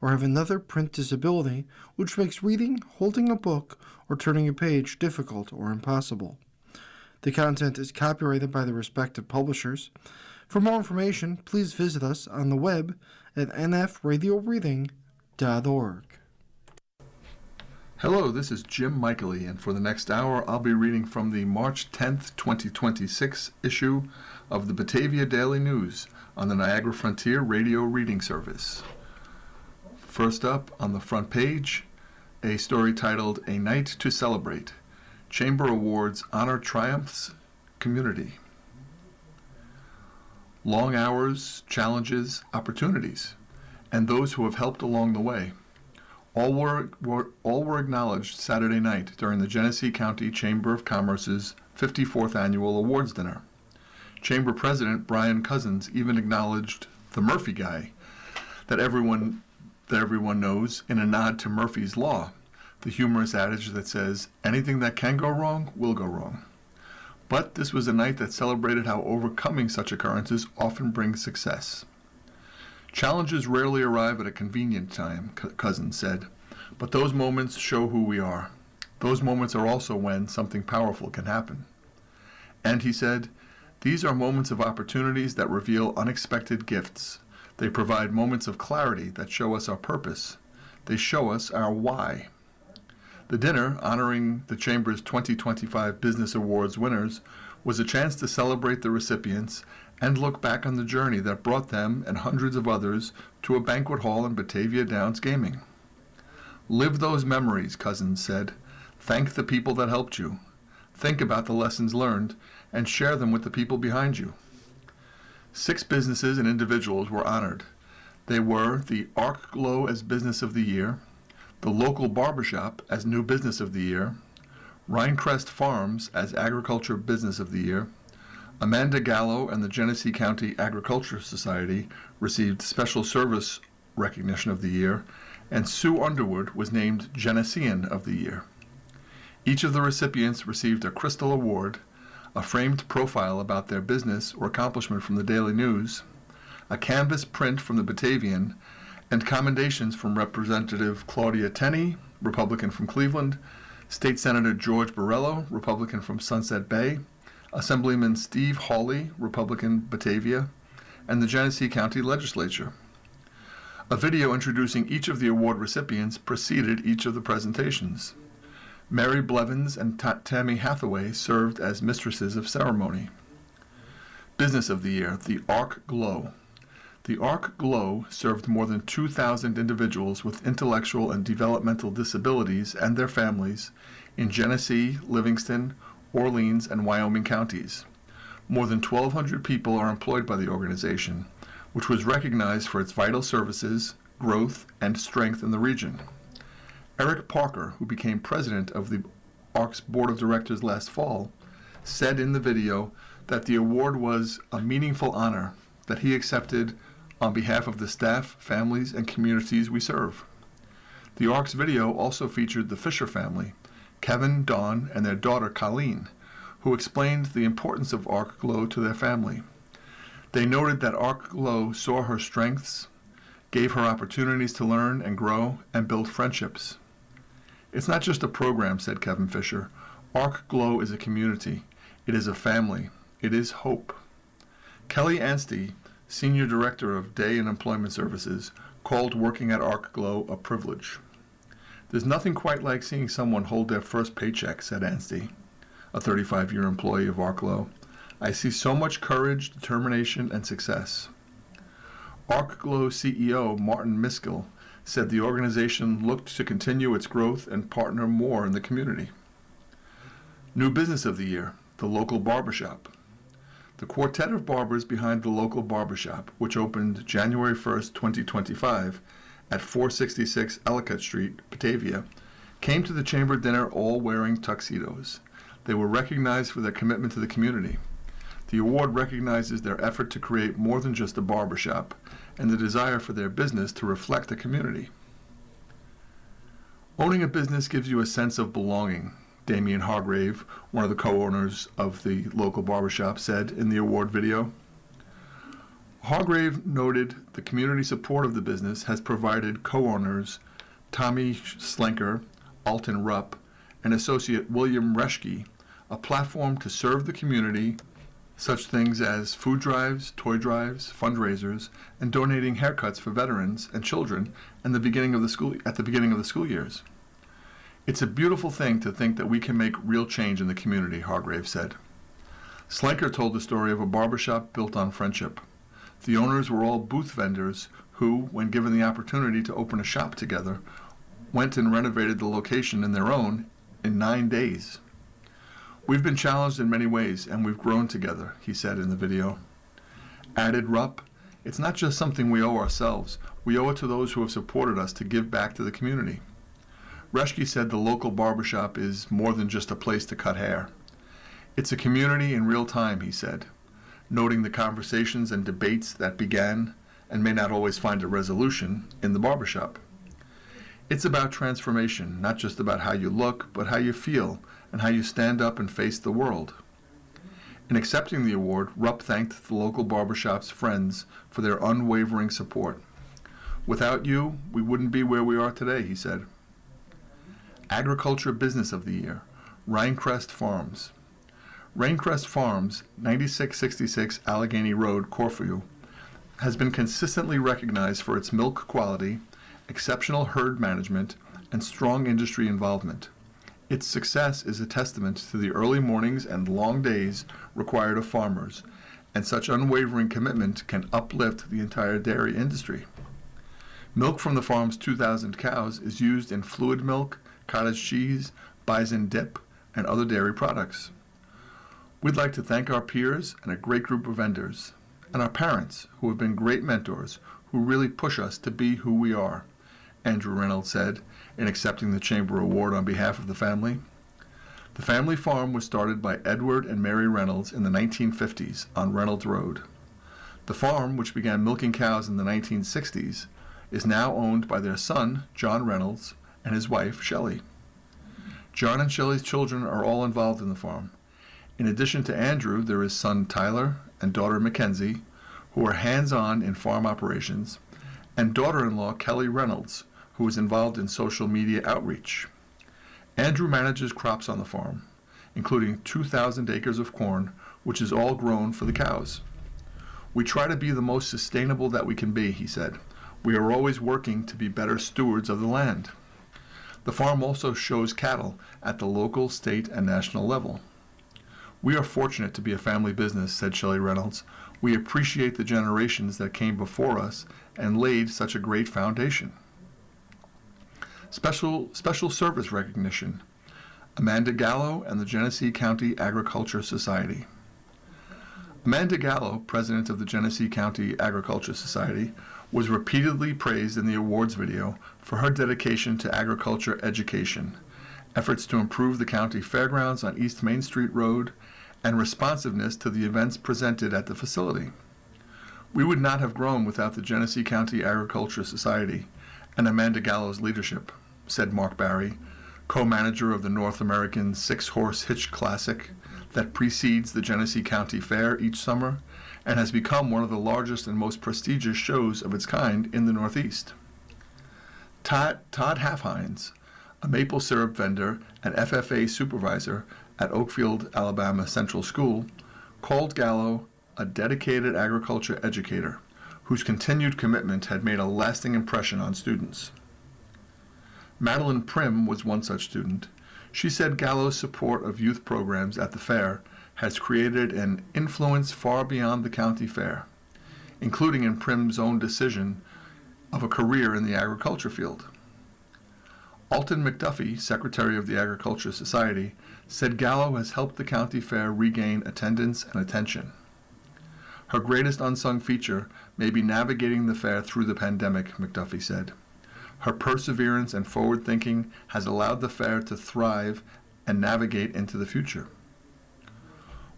or have another print disability which makes reading, holding a book, or turning a page difficult or impossible. The content is copyrighted by the respective publishers. For more information, please visit us on the web at nfradioreading.org. Hello, this is Jim Michaely, and for the next hour I'll be reading from the March 10th, 2026 issue of the Batavia Daily News on the Niagara Frontier Radio Reading Service. First up on the front page, a story titled A Night to Celebrate. Chamber Awards Honor Triumphs Community. Long hours, challenges, opportunities, and those who have helped along the way. All were acknowledged Saturday night during the Genesee County Chamber of Commerce's 54th Annual Awards Dinner. Chamber President Brian Cousins even acknowledged the Murphy guy that everyone knows in a nod to Murphy's Law, the humorous adage that says, anything that can go wrong will go wrong. But this was a night that celebrated how overcoming such occurrences often brings success. Challenges rarely arrive at a convenient time, Cousins said, but those moments show who we are. Those moments are also when something powerful can happen. And he said, these are moments of opportunities that reveal unexpected gifts. They provide moments of clarity that show us our purpose. They show us our why. The dinner, honoring the Chamber's 2025 Business Awards winners, was a chance to celebrate the recipients and look back on the journey that brought them and hundreds of others to a banquet hall in Batavia Downs Gaming. Live those memories, Cousins said. Thank the people that helped you. Think about the lessons learned and share them with the people behind you. 6 businesses and individuals were honored. They were the Arc Glow as Business of the Year, the Local Barbershop as New Business of the Year, Rhinecrest Farms as Agriculture Business of the Year. Amanda Gallo and the Genesee County Agriculture Society received Special Service Recognition of the Year, and Sue Underwood was named Genesean of the Year. Each of the recipients received a Crystal Award, a framed profile about their business or accomplishment from the Daily News, a canvas print from the Batavian, and commendations from Representative Claudia Tenney, Republican from Cleveland, State Senator George Borrello, Republican from Sunset Bay, Assemblyman Steve Hawley, Republican, Batavia, and the Genesee County Legislature. A video introducing each of the award recipients preceded each of the presentations. Mary Blevins and Tammy Hathaway served as mistresses of ceremony. Business of the Year, the Arc Glow. The Arc Glow served more than 2,000 individuals with intellectual and developmental disabilities and their families in Genesee, Livingston, Orleans, and Wyoming counties. More than 1,200 people are employed by the organization, which was recognized for its vital services, growth, and strength in the region. Eric Parker, who became president of the ARC's board of directors last fall, said in the video that the award was a meaningful honor that he accepted on behalf of the staff, families, and communities we serve. The ARC's video also featured the Fisher family, Kevin, Dawn, and their daughter Colleen, who explained the importance of Arc Glow to their family. They noted that Arc Glow saw her strengths, gave her opportunities to learn and grow, and build friendships. It's not just a program, said Kevin Fisher. Arc Glow is a community. It is a family. It is hope. Kelly Anstey, Senior Director of Day and Employment Services, called working at Arc Glow a privilege. There's nothing quite like seeing someone hold their first paycheck, said Anstey, a 35-year employee of Arc Glow. I see so much courage, determination, and success. Arc Glow CEO Martin Miskell said the organization looked to continue its growth and partner more in the community. New Business of the Year, the Local Barbershop. The quartet of barbers behind the Local Barbershop, which opened January 1st, 2025, at 466 Ellicott Street, Batavia, came to the chamber dinner all wearing tuxedos. They were recognized for their commitment to the community. The award recognizes their effort to create more than just a barbershop and the desire for their business to reflect the community. Owning a business gives you a sense of belonging, Damian Hargrave, one of the co-owners of the Local Barbershop, said in the award video. Hargrave noted the community support of the business has provided co-owners Tommy Slenker, Alton Rupp, and associate William Reschke a platform to serve the community, such things as food drives, toy drives, fundraisers, and donating haircuts for veterans and children at the beginning of the school years. It's a beautiful thing to think that we can make real change in the community, Hargrave said. Slenker told the story of a barbershop built on friendship. The owners were all booth vendors who, when given the opportunity to open a shop together, went and renovated the location in their own in 9 days. We've been challenged in many ways, and we've grown together, he said in the video. Added Rupp, it's not just something we owe ourselves, we owe it to those who have supported us to give back to the community. Reschke said the local barbershop is more than just a place to cut hair. It's a community in real time, he said, noting the conversations and debates that began and may not always find a resolution in the barbershop. It's about transformation, not just about how you look, but how you feel and how you stand up and face the world. In accepting the award, Rupp thanked the local barbershop's friends for their unwavering support. Without you, we wouldn't be where we are today, he said. Agriculture Business of the Year, Rhinecrest Farms. Rhinecrest Farms, 9666 Allegheny Road, Corfu, has been consistently recognized for its milk quality, exceptional herd management, and strong industry involvement. Its success is a testament to the early mornings and long days required of farmers, and such unwavering commitment can uplift the entire dairy industry. Milk from the farm's 2,000 cows is used in fluid milk, cottage cheese, bison dip, and other dairy products. We'd like to thank our peers and a great group of vendors, and our parents, who have been great mentors, who really push us to be who we are, Andrew Reynolds said in accepting the Chamber Award on behalf of the family. The family farm was started by Edward and Mary Reynolds in the 1950s on Reynolds Road. The farm, which began milking cows in the 1960s, is now owned by their son, John Reynolds, and his wife, Shelley. John and Shelley's children are all involved in the farm. In addition to Andrew, there is son Tyler and daughter Mackenzie, who are hands-on in farm operations, and daughter-in-law Kelly Reynolds, who is involved in social media outreach. Andrew manages crops on the farm, including 2,000 acres of corn, which is all grown for the cows. We try to be the most sustainable that we can be, he said. We are always working to be better stewards of the land. The farm also shows cattle at the local, state, and national level. We are fortunate to be a family business, said Shelley Reynolds. We appreciate the generations that came before us and laid such a great foundation. Special service recognition. Amanda Gallo and the Genesee County Agriculture Society. Amanda Gallo, president of the Genesee County Agriculture Society, was repeatedly praised in the awards video for her dedication to agriculture education, efforts to improve the county fairgrounds on East Main Street Road, and responsiveness to the events presented at the facility. We would not have grown without the Genesee County Agriculture Society and Amanda Gallo's leadership, said Mark Barry, co-manager of the North American Six-Horse Hitch Classic that precedes the Genesee County Fair each summer and has become one of the largest and most prestigious shows of its kind in the Northeast. Todd Halfhines, a maple syrup vendor and FFA supervisor at Oakfield, Alabama Central School, called Gallo a dedicated agriculture educator whose continued commitment had made a lasting impression on students. Madeline Prim was one such student. She said Gallo's support of youth programs at the fair has created an influence far beyond the county fair, including in Prim's own decision of a career in the agriculture field. Alton McDuffie, secretary of the Agriculture Society, said Gallo has helped the county fair regain attendance and attention. Her greatest unsung feature may be navigating the fair through the pandemic, McDuffie said. Her perseverance and forward thinking has allowed the fair to thrive and navigate into the future.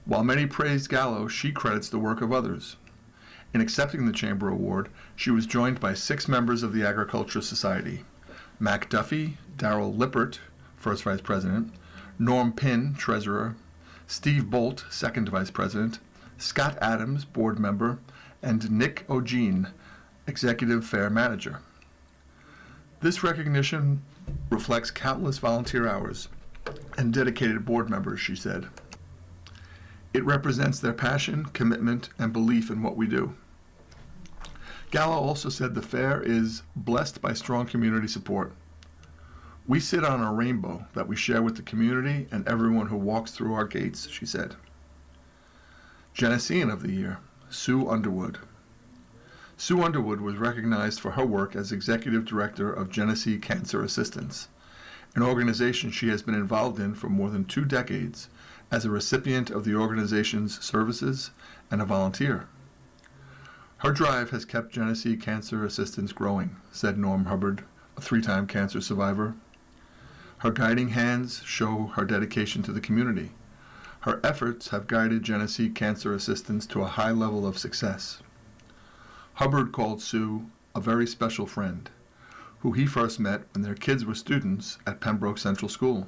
While many praised Gallo, she credits the work of others. In accepting the Chamber Award, she was joined by 6 members of the Agriculture Society: Mac Duffy, Darrell Lippert, first vice president, Norm Pinn, treasurer, Steve Bolt, second vice president, Scott Adams, board member, and Nick O'Gene, Executive Fair Manager. This recognition reflects countless volunteer hours and dedicated board members, she said. It represents their passion, commitment, and belief in what we do. Gallo also said the fair is blessed by strong community support. We sit on a rainbow that we share with the community and everyone who walks through our gates, she said. Genesean of the Year, Sue Underwood. Sue Underwood was recognized for her work as Executive Director of Genesee Cancer Assistance, an organization she has been involved in for more than 2 decades as a recipient of the organization's services and a volunteer. Her drive has kept Genesee Cancer Assistance growing, said Norm Hubbard, a 3-time cancer survivor. Her guiding hands show her dedication to the community. Her efforts have guided Genesee Cancer Assistance to a high level of success. Hubbard called Sue a very special friend, who he first met when their kids were students at Pembroke Central School.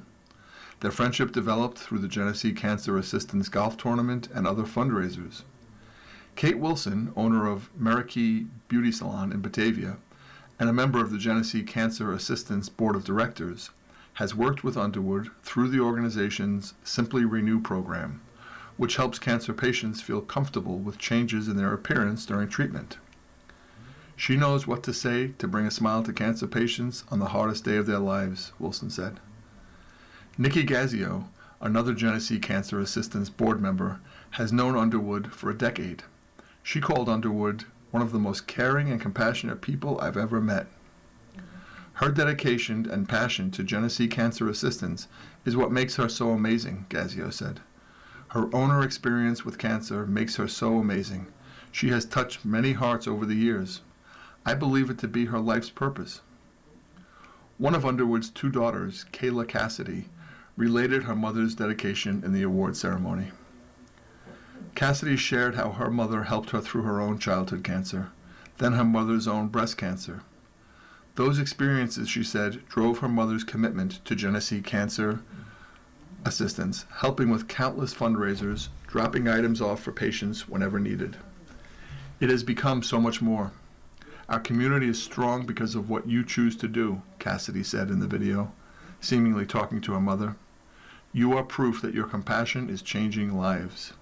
Their friendship developed through the Genesee Cancer Assistance Golf Tournament and other fundraisers. Kate Wilson, owner of Marquee Beauty Salon in Batavia, and a member of the Genesee Cancer Assistance Board of Directors, has worked with Underwood through the organization's Simply Renew program, which helps cancer patients feel comfortable with changes in their appearance during treatment. She knows what to say to bring a smile to cancer patients on the hardest day of their lives, Wilson said. Nikki Gazio, another Genesee Cancer Assistance board member, has known Underwood for a decade. She called Underwood one of the most caring and compassionate people I've ever met. Her dedication and passion to Genesee Cancer Assistance is what makes her so amazing, Gazio said. Her owner experience with cancer makes her so amazing. She has touched many hearts over the years. I believe it to be her life's purpose. One of Underwood's 2 daughters, Kayla Cassidy, related her mother's dedication in the award ceremony. Cassidy shared how her mother helped her through her own childhood cancer, then her mother's own breast cancer. Those experiences, she said, drove her mother's commitment to Genesee Cancer Assistance, helping with countless fundraisers, dropping items off for patients whenever needed. It has become so much more. Our community is strong because of what you choose to do, Cassidy said in the video, seemingly talking to her mother. You are proof that your compassion is changing lives.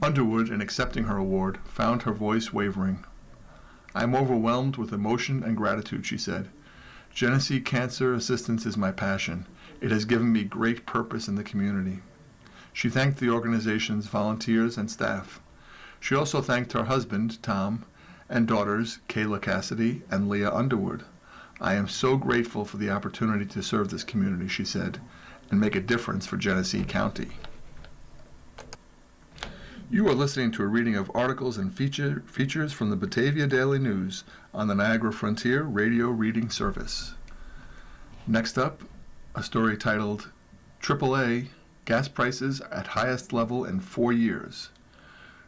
Underwood, in accepting her award, found her voice wavering. I am overwhelmed with emotion and gratitude, she said. Genesee Cancer Assistance is my passion. It has given me great purpose in the community. She thanked the organization's volunteers and staff. She also thanked her husband, Tom, and daughters, Kayla Cassidy and Leah Underwood. I am so grateful for the opportunity to serve this community, she said, and make a difference for Genesee County. You are listening to a reading of articles and features from the Batavia Daily News on the Niagara Frontier Radio Reading Service. Next up, a story titled AAA Gas Prices at Highest Level in 4 Years.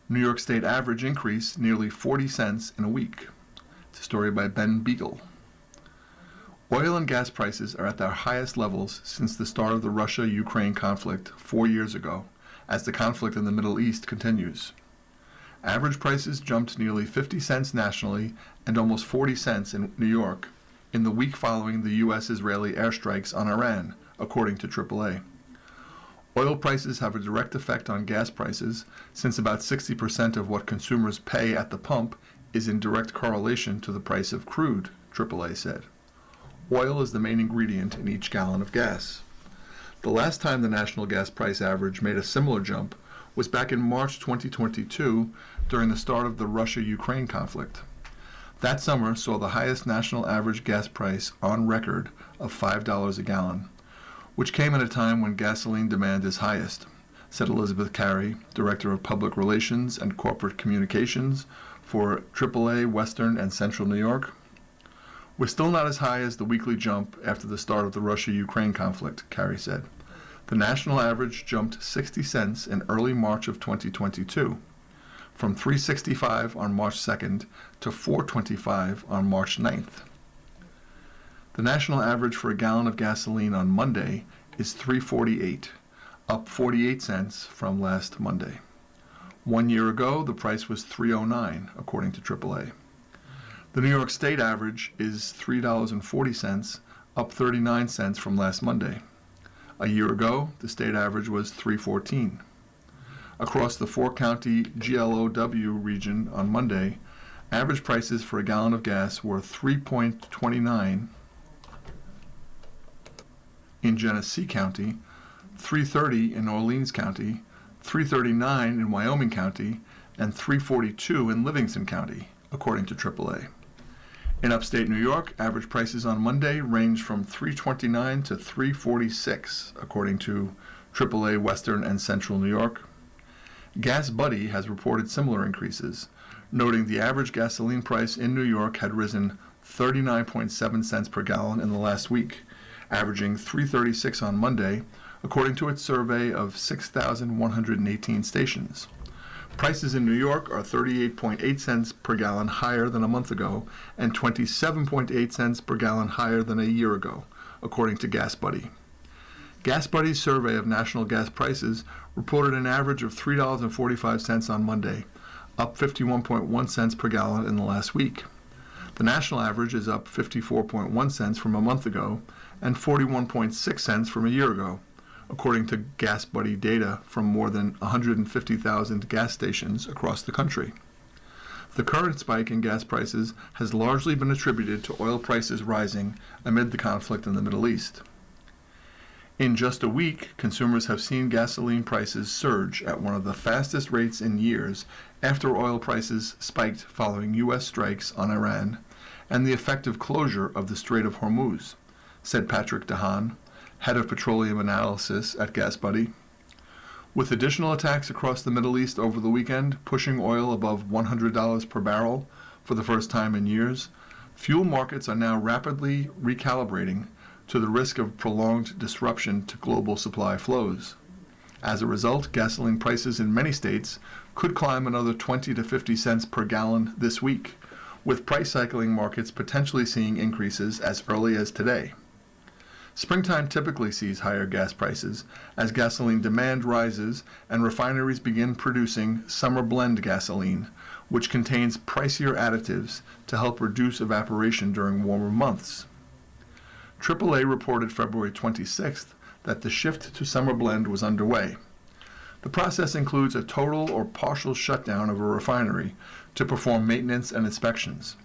New York State average increase nearly 40 cents in a week. It's a story by Ben Beagle. Oil and gas prices are at their highest levels since the start of the Russia-Ukraine conflict 4 years ago, as the conflict in the Middle East continues. Average prices jumped nearly 50 cents nationally and almost 40 cents in New York in the week following the U.S.-Israeli airstrikes on Iran, according to AAA. Oil prices have a direct effect on gas prices, since about 60% of what consumers pay at the pump is in direct correlation to the price of crude, AAA said. Oil is the main ingredient in each gallon of gas. The last time the national gas price average made a similar jump was back in March 2022 during the start of the Russia-Ukraine conflict. That summer saw the highest national average gas price on record of $5 a gallon, which came at a time when gasoline demand is highest, said Elizabeth Carey, Director of Public Relations and Corporate Communications for AAA Western and Central New York. We're still not as high as the weekly jump after the start of the Russia-Ukraine conflict, Carey said. The national average jumped 60 cents in early March of 2022, from $3.65 on March 2nd to $4.25 on March 9th. The national average for a gallon of gasoline on Monday is $3.48, up 48 cents from last Monday. 1 year ago, the price was $3.09, according to AAA. The New York State average is $3.40, up 39 cents from last Monday. A year ago, the state average was $3.14. Across the four-county GLOW region on Monday, average prices for a gallon of gas were $3.29 in Genesee County, $3.30 in Orleans County, $3.39 in Wyoming County, and $3.42 in Livingston County, according to AAA. In upstate New York, average prices on Monday ranged from $3.29 to $3.46, according to AAA Western and Central New York. Gas Buddy has reported similar increases, noting the average gasoline price in New York had risen 39.7 cents per gallon in the last week, averaging $3.36 on Monday, according to its survey of 6,118 stations. Prices in New York are 38.8 cents per gallon higher than a month ago and 27.8 cents per gallon higher than a year ago, according to Gas Buddy. Gas Buddy's survey of national gas prices reported an average of $3.45 on Monday, up 51.1 cents per gallon in the last week. The national average is up 54.1 cents from a month ago and 41.6 cents from a year ago, according to Gas Buddy data from more than 150,000 gas stations across the country. The current spike in gas prices has largely been attributed to oil prices rising amid the conflict in the Middle East. In just a week, consumers have seen gasoline prices surge at one of the fastest rates in years after oil prices spiked following U.S. strikes on Iran and the effective closure of the Strait of Hormuz, said Patrick DeHaan, head of petroleum analysis at Gas Buddy. With additional attacks across the Middle East over the weekend pushing oil above $100 per barrel for the first time in years, fuel markets are now rapidly recalibrating to the risk of prolonged disruption to global supply flows. As a result, gasoline prices in many states could climb another 20 to 50 cents per gallon this week, with price cycling markets potentially seeing increases as early as today. Springtime typically sees higher gas prices as gasoline demand rises and refineries begin producing summer blend gasoline, which contains pricier additives to help reduce evaporation during warmer months. AAA reported February 26th that the shift to summer blend was underway. The process includes a total or partial shutdown of a refinery to perform maintenance and inspections.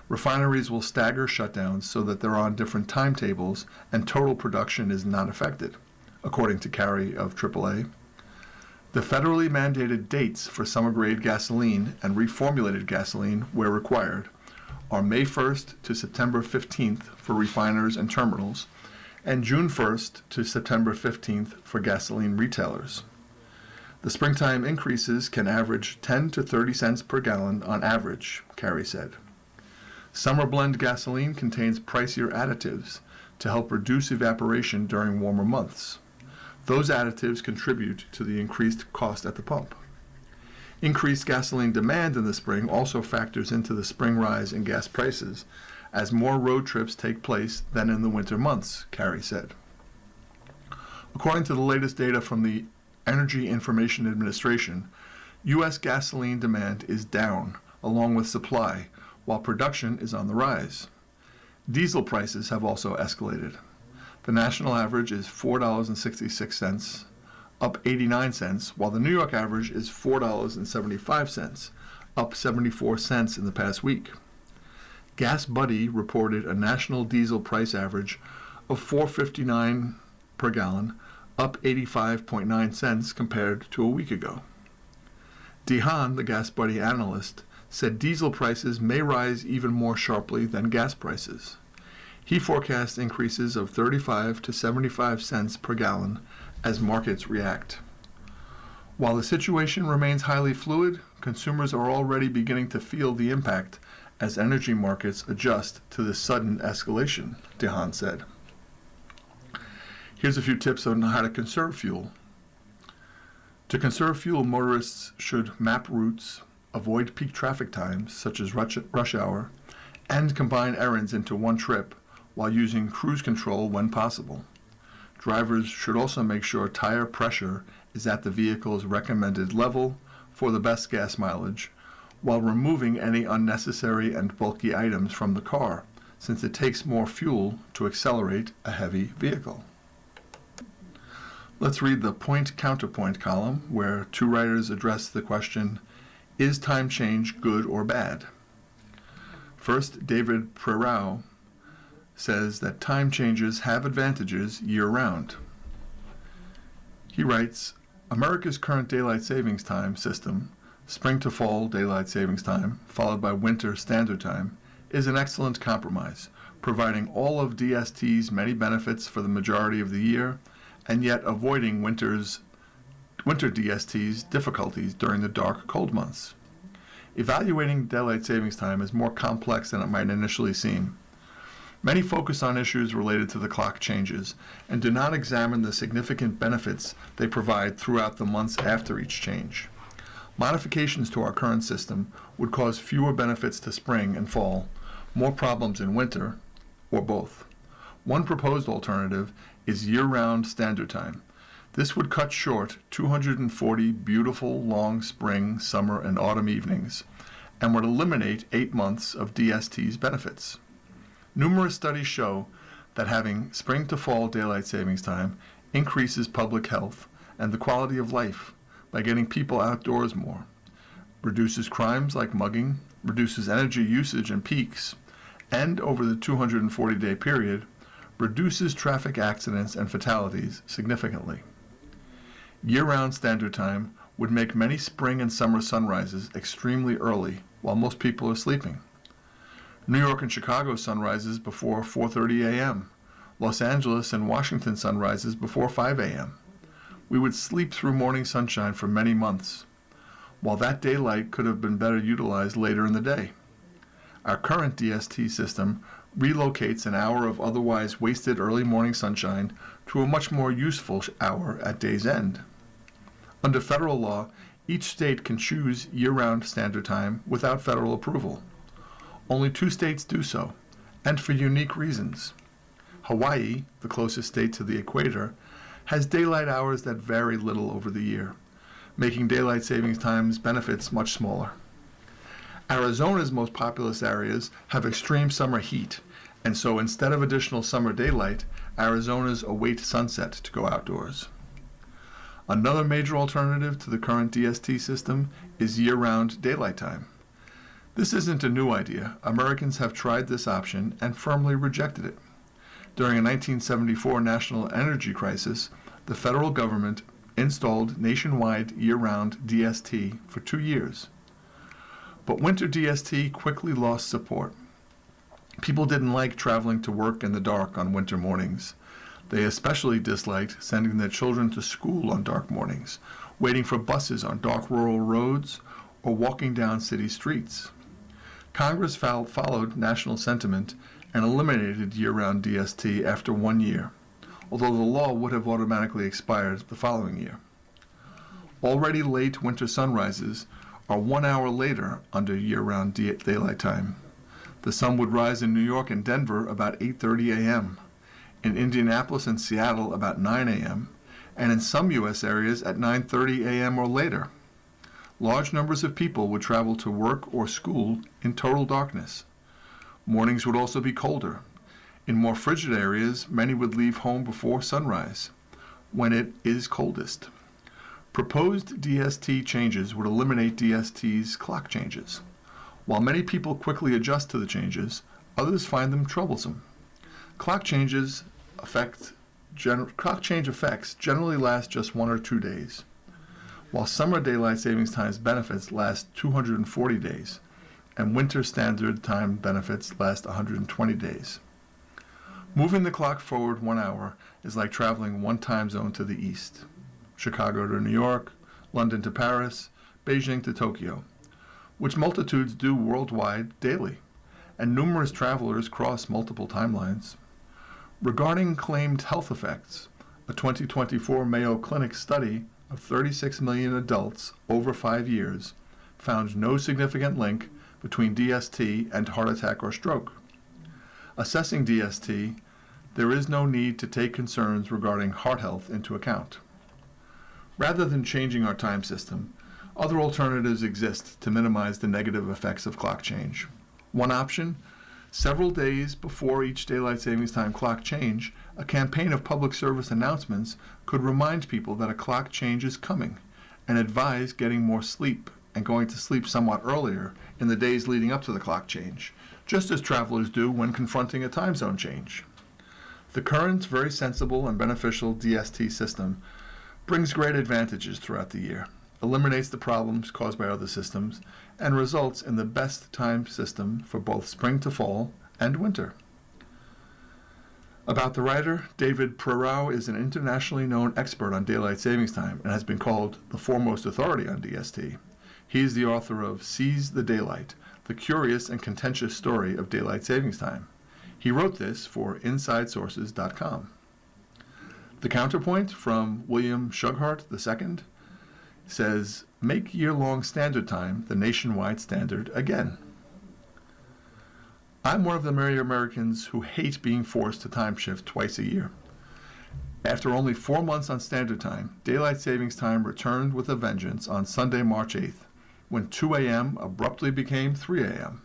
Refineries will stagger shutdowns so that they're on different timetables and total production is not affected, according to Carey of AAA. The federally mandated dates for summer-grade gasoline and reformulated gasoline, where required, are May 1st to September 15th for refiners and terminals, and June 1st to September 15th for gasoline retailers. The springtime increases can average 10 to 30 cents per gallon on average, Carey said. Summer blend gasoline contains pricier additives to help reduce evaporation during warmer months. Those additives contribute to the increased cost at the pump. Increased gasoline demand in the spring also factors into the spring rise in gas prices, as more road trips take place than in the winter months, Carey said. According to the latest data from the Energy Information Administration, U.S. gasoline demand is down, along with supply, while production is on the rise. Diesel prices have also escalated. The national average is $4.66, up 89 cents, while the New York average is $4.75, up 74 cents in the past week. Gas Buddy reported a national diesel price average of $4.59 per gallon, up 85.9 cents compared to a week ago. DeHaan, the Gas Buddy analyst, said diesel prices may rise even more sharply than gas prices. He forecasts increases of 35 to 75 cents per gallon as markets react. While the situation remains highly fluid, consumers are already beginning to feel the impact as energy markets adjust to this sudden escalation, DeHaan said. Here's a few tips on how to conserve fuel. To conserve fuel, motorists should map routes, avoid peak traffic times, such as rush hour, and combine errands into one trip while using cruise control when possible. Drivers should also make sure tire pressure is at the vehicle's recommended level for the best gas mileage, while removing any unnecessary and bulky items from the car, since it takes more fuel to accelerate a heavy vehicle. Let's read the point-counterpoint column, where two writers address the question, is time change good or bad? First, David Prerau says that time changes have advantages year-round. He writes, America's current daylight savings time system, spring to fall daylight savings time, followed by winter standard time, is an excellent compromise, providing all of DST's many benefits for the majority of the year, and yet avoiding winter DST's difficulties during the dark, cold months. Evaluating daylight savings time is more complex than it might initially seem. Many focus on issues related to the clock changes and do not examine the significant benefits they provide throughout the months after each change. Modifications to our current system would cause fewer benefits to spring and fall, more problems in winter, or both. One proposed alternative is year-round standard time. This would cut short 240 beautiful long spring, summer, and autumn evenings, and would eliminate 8 months of DST's benefits. Numerous studies show that having spring to fall daylight savings time increases public health and the quality of life by getting people outdoors more, reduces crimes like mugging, reduces energy usage and peaks, and over the 240-day period, reduces traffic accidents and fatalities significantly. Year-round standard time would make many spring and summer sunrises extremely early while most people are sleeping. New York and Chicago sunrises before 4:30 a.m., Los Angeles and Washington sunrises before 5 a.m. We would sleep through morning sunshine for many months, while that daylight could have been better utilized later in the day. Our current DST system relocates an hour of otherwise wasted early morning sunshine to a much more useful hour at day's end. Under federal law, each state can choose year-round standard time without federal approval. Only 2 states do so, and for unique reasons. Hawaii, the closest state to the equator, has daylight hours that vary little over the year, making daylight savings time's benefits much smaller. Arizona's most populous areas have extreme summer heat, and so instead of additional summer daylight, Arizona's await sunset to go outdoors. Another major alternative to the current DST system is year-round daylight time. This isn't a new idea. Americans have tried this option and firmly rejected it. During a 1974 national energy crisis, the federal government installed nationwide year-round DST for 2 years. But winter DST quickly lost support. People didn't like traveling to work in the dark on winter mornings. They especially disliked sending their children to school on dark mornings, waiting for buses on dark rural roads, or walking down city streets. Congress followed national sentiment and eliminated year-round DST after 1 year, although the law would have automatically expired the following year. Already late winter sunrises are 1 hour later under year-round daylight time. The sun would rise in New York and Denver about 8:30 a.m., in Indianapolis and Seattle about 9 a.m., and in some U.S. areas at 9:30 a.m. or later. Large numbers of people would travel to work or school in total darkness. Mornings would also be colder. In more frigid areas, many would leave home before sunrise, when it is coldest. Proposed DST changes would eliminate DST's clock changes. While many people quickly adjust to the changes, others find them troublesome. Clock change effects generally last just 1 or 2 days, while summer daylight savings time's benefits last 240 days, and winter standard time benefits last 120 days. Moving the clock forward 1 hour is like traveling 1 time zone to the east. Chicago to New York, London to Paris, Beijing to Tokyo, which multitudes do worldwide daily, and numerous travelers cross multiple timelines. Regarding claimed health effects, a 2024 Mayo Clinic study of 36 million adults over 5 years found no significant link between DST and heart attack or stroke. Assessing DST, there is no need to take concerns regarding heart health into account. Rather than changing our time system, Other alternatives exist to minimize the negative effects of clock change. One option: several days before each daylight savings time clock change, a campaign of public service announcements could remind people that a clock change is coming and advise getting more sleep and going to sleep somewhat earlier in the days leading up to the clock change, just as travelers do when confronting a time zone change. The current, very sensible and beneficial DST system brings great advantages throughout the year, eliminates the problems caused by other systems, and results in the best time system for both spring to fall and winter. About the writer, David Prerau is an internationally known expert on daylight savings time and has been called the foremost authority on DST. He is the author of Seize the Daylight, the curious and contentious story of daylight savings time. He wrote this for InsideSources.com. The counterpoint from William Shughart II says, "Make year-long standard time the nationwide standard again." I'm one of the many Americans who hate being forced to time shift twice a year. After only 4 months on standard time, daylight savings time returned with a vengeance on Sunday, March 8th, when 2 a.m. abruptly became 3 a.m.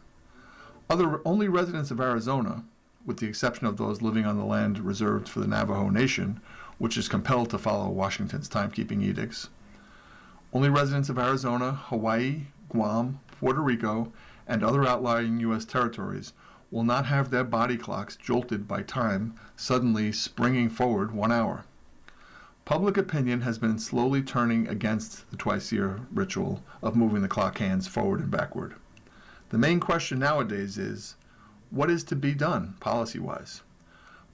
Only residents of Arizona, with the exception of those living on the land reserved for the Navajo Nation, which is compelled to follow Washington's timekeeping edicts, only residents of Arizona, Hawaii, Guam, Puerto Rico, and other outlying U.S. territories will not have their body clocks jolted by time suddenly springing forward 1 hour. Public opinion has been slowly turning against the twice-year ritual of moving the clock hands forward and backward. The main question nowadays is, what is to be done policy-wise?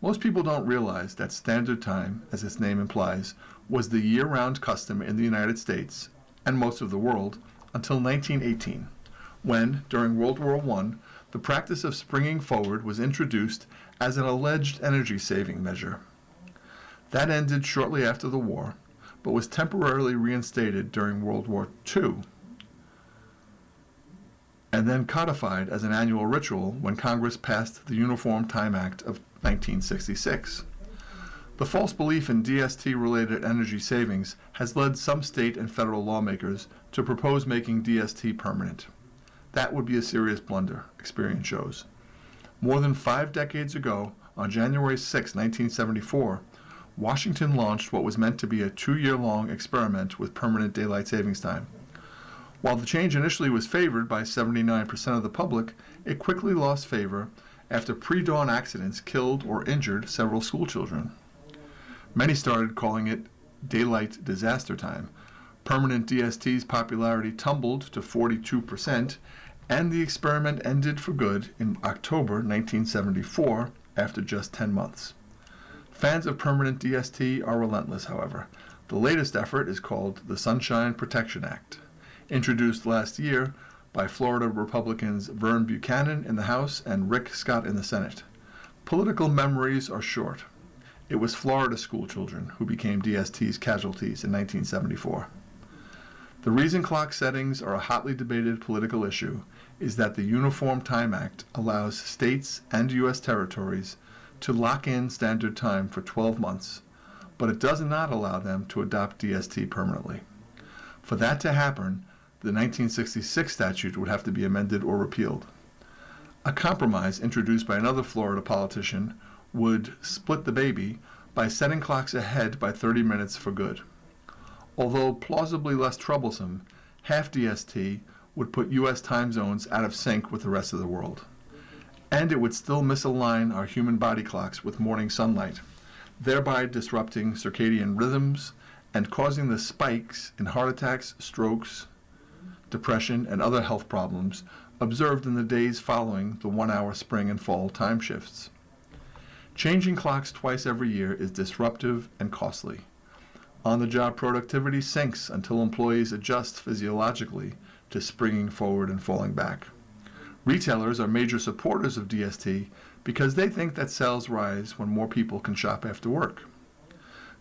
Most people don't realize that standard time, as its name implies, was the year-round custom in the United States and most of the world until 1918, when, during World War I, the practice of springing forward was introduced as an alleged energy-saving measure. That ended shortly after the war, but was temporarily reinstated during World War II, and then codified as an annual ritual when Congress passed the Uniform Time Act of 1966. The false belief in DST-related energy savings has led some state and federal lawmakers to propose making DST permanent. That would be a serious blunder, experience shows. More than 5 decades ago, on January 6, 1974, Washington launched what was meant to be a 2-year-long experiment with permanent daylight savings time. While the change initially was favored by 79% of the public, it quickly lost favor after pre-dawn accidents killed or injured several schoolchildren. Many started calling it daylight disaster time. Permanent DST's popularity tumbled to 42%, and the experiment ended for good in October 1974 after just 10 months. Fans of permanent DST are relentless, however. The latest effort is called the Sunshine Protection Act, introduced last year by Florida Republicans Vern Buchanan in the House and Rick Scott in the Senate. Political memories are short. It was Florida schoolchildren who became DST's casualties in 1974. The reason clock settings are a hotly debated political issue is that the Uniform Time Act allows states and U.S. territories to lock in standard time for 12 months, but it does not allow them to adopt DST permanently. For that to happen, the 1966 statute would have to be amended or repealed. A compromise introduced by another Florida politician would split the baby by setting clocks ahead by 30 minutes for good. Although plausibly less troublesome, half DST would put U.S. time zones out of sync with the rest of the world. And it would still misalign our human body clocks with morning sunlight, thereby disrupting circadian rhythms and causing the spikes in heart attacks, strokes, depression, and other health problems observed in the days following the 1-hour spring and fall time shifts. Changing clocks twice every year is disruptive and costly. On-the-job productivity sinks until employees adjust physiologically to springing forward and falling back. Retailers are major supporters of DST because they think that sales rise when more people can shop after work.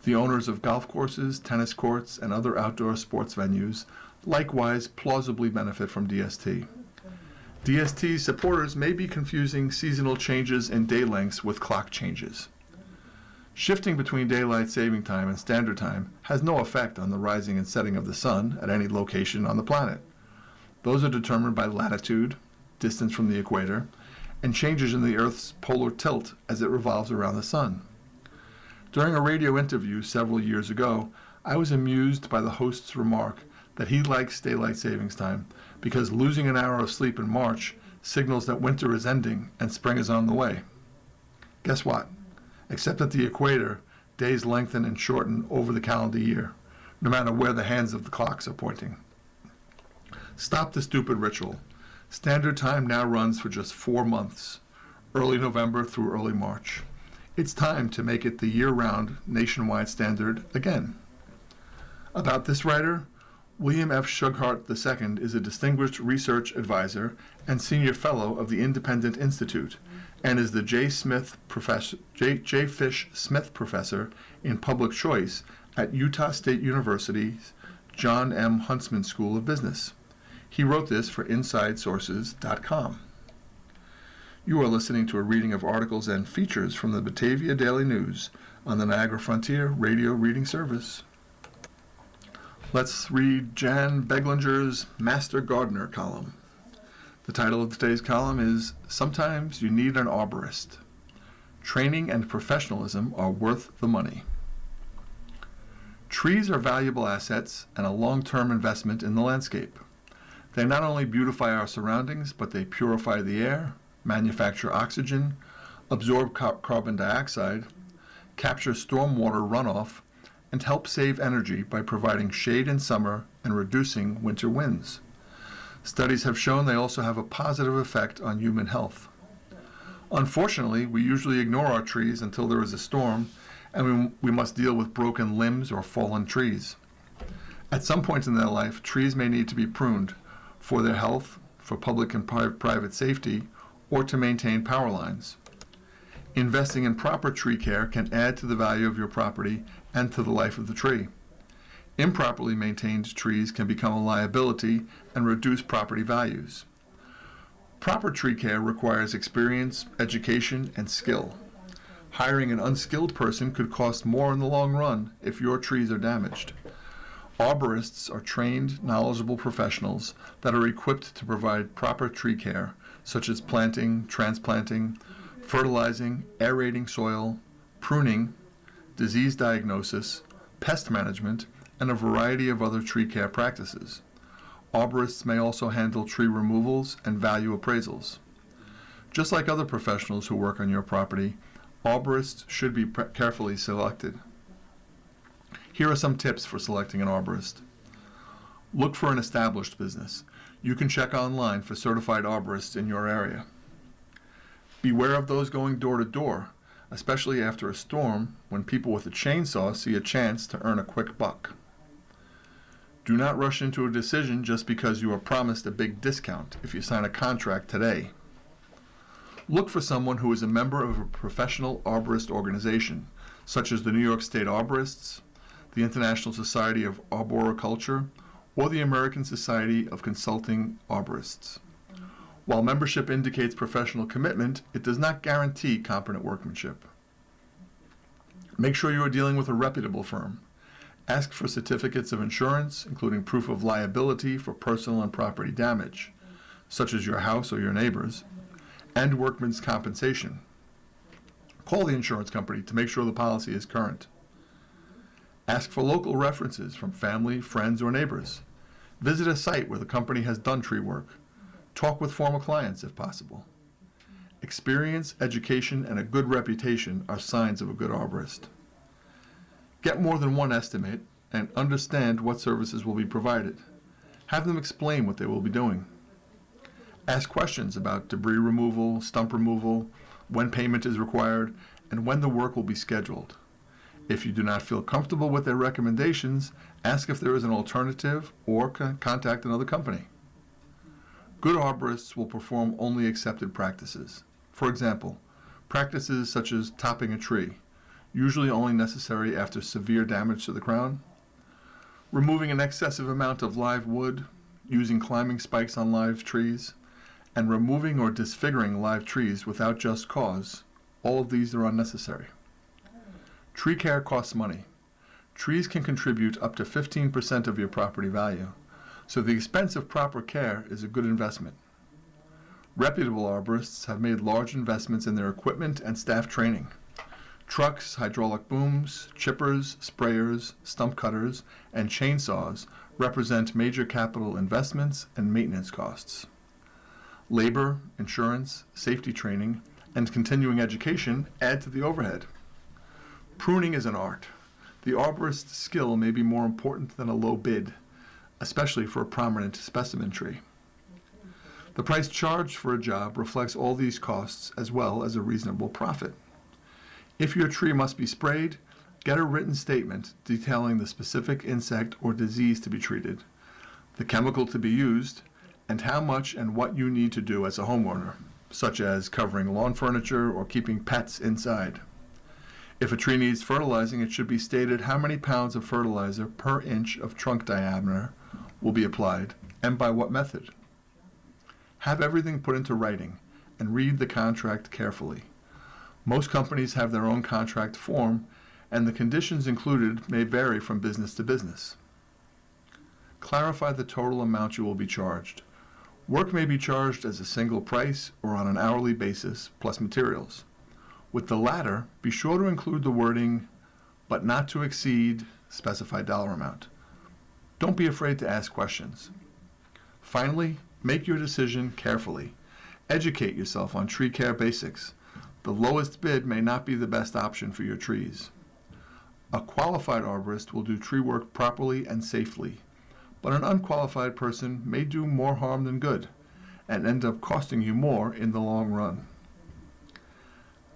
The owners of golf courses, tennis courts, and other outdoor sports venues likewise plausibly benefit from DST. DST supporters may be confusing seasonal changes in day lengths with clock changes. Shifting between daylight saving time and standard time has no effect on the rising and setting of the sun at any location on the planet. Those are determined by latitude, distance from the equator, and changes in the Earth's polar tilt as it revolves around the sun. During a radio interview several years ago, I was amused by the host's remark that he likes daylight savings time because losing an hour of sleep in March signals that winter is ending and spring is on the way. Guess what? Except at the equator, days lengthen and shorten over the calendar year, no matter where the hands of the clocks are pointing. Stop the stupid ritual. Standard time now runs for just 4 months, early November through early March. It's time to make it the year-round nationwide standard again. About this writer, William F. Shughart II is a distinguished research advisor and senior fellow of the Independent Institute, and is the J. Fish Smith Professor in Public Choice at Utah State University's John M. Huntsman School of Business. He wrote this for InsideSources.com. You are listening to a reading of articles and features from the Batavia Daily News on the Niagara Frontier Radio Reading Service. Let's read Jan Beglinger's Master Gardener column. The title of today's column is Sometimes You Need an Arborist. Training and professionalism are worth the money. Trees are valuable assets and a long-term investment in the landscape. They not only beautify our surroundings, but they purify the air, manufacture oxygen, absorb carbon dioxide, capture stormwater runoff, and help save energy by providing shade in summer and reducing winter winds. Studies have shown they also have a positive effect on human health. Unfortunately, we usually ignore our trees until there is a storm, and we must deal with broken limbs or fallen trees. At some point in their life, trees may need to be pruned for their health, for public and private safety, or to maintain power lines. Investing in proper tree care can add to the value of your property and to the life of the tree. Improperly maintained trees can become a liability and reduce property values. Proper tree care requires experience, education, and skill. Hiring an unskilled person could cost more in the long run if your trees are damaged. Arborists are trained, knowledgeable professionals that are equipped to provide proper tree care, such as planting, transplanting, fertilizing, aerating soil, pruning, disease diagnosis, pest management, and a variety of other tree care practices. Arborists may also handle tree removals and value appraisals. Just like other professionals who work on your property, arborists should be carefully selected. Here are some tips for selecting an arborist. Look for an established business. You can check online for certified arborists in your area. Beware of those going door to door, especially after a storm when people with a chainsaw see a chance to earn a quick buck. Do not rush into a decision just because you are promised a big discount if you sign a contract today. Look for someone who is a member of a professional arborist organization, such as the New York State Arborists, the International Society of Arboriculture, or the American Society of Consulting Arborists. While membership indicates professional commitment, it does not guarantee competent workmanship. Make sure you are dealing with a reputable firm. Ask for certificates of insurance, including proof of liability for personal and property damage, such as your house or your neighbor's, and workman's compensation. Call the insurance company to make sure the policy is current. Ask for local references from family, friends, or neighbors. Visit a site where the company has done tree work. Talk with former clients if possible. Experience, education, and a good reputation are signs of a good arborist. Get more than one estimate and understand what services will be provided. Have them explain what they will be doing. Ask questions about debris removal, stump removal, when payment is required, and when the work will be scheduled. If you do not feel comfortable with their recommendations, ask if there is an alternative or contact another company. Good arborists will perform only accepted practices. For example, practices such as topping a tree, usually only necessary after severe damage to the crown, removing an excessive amount of live wood, using climbing spikes on live trees, and removing or disfiguring live trees without just cause. All of these are unnecessary. Tree care costs money. Trees can contribute up to 15% of your property value, so the expense of proper care is a good investment. Reputable arborists have made large investments in their equipment and staff training. Trucks, hydraulic booms, chippers, sprayers, stump cutters, and chainsaws represent major capital investments and maintenance costs. Labor, insurance, safety training, and continuing education add to the overhead. Pruning is an art. The arborist's skill may be more important than a low bid, especially for a prominent specimen tree. The price charged for a job reflects all these costs as well as a reasonable profit. If your tree must be sprayed, get a written statement detailing the specific insect or disease to be treated, the chemical to be used, and how much and what you need to do as a homeowner, such as covering lawn furniture or keeping pets inside. If a tree needs fertilizing, it should be stated how many pounds of fertilizer per inch of trunk diameter will be applied and by what method. Have everything put into writing and read the contract carefully. Most companies have their own contract form, and the conditions included may vary from business to business. Clarify the total amount you will be charged. Work may be charged as a single price or on an hourly basis plus materials. With the latter, be sure to include the wording, but not to exceed specified dollar amount. Don't be afraid to ask questions. Finally, make your decision carefully. Educate yourself on tree care basics. The lowest bid may not be the best option for your trees. A qualified arborist will do tree work properly and safely, but an unqualified person may do more harm than good and end up costing you more in the long run.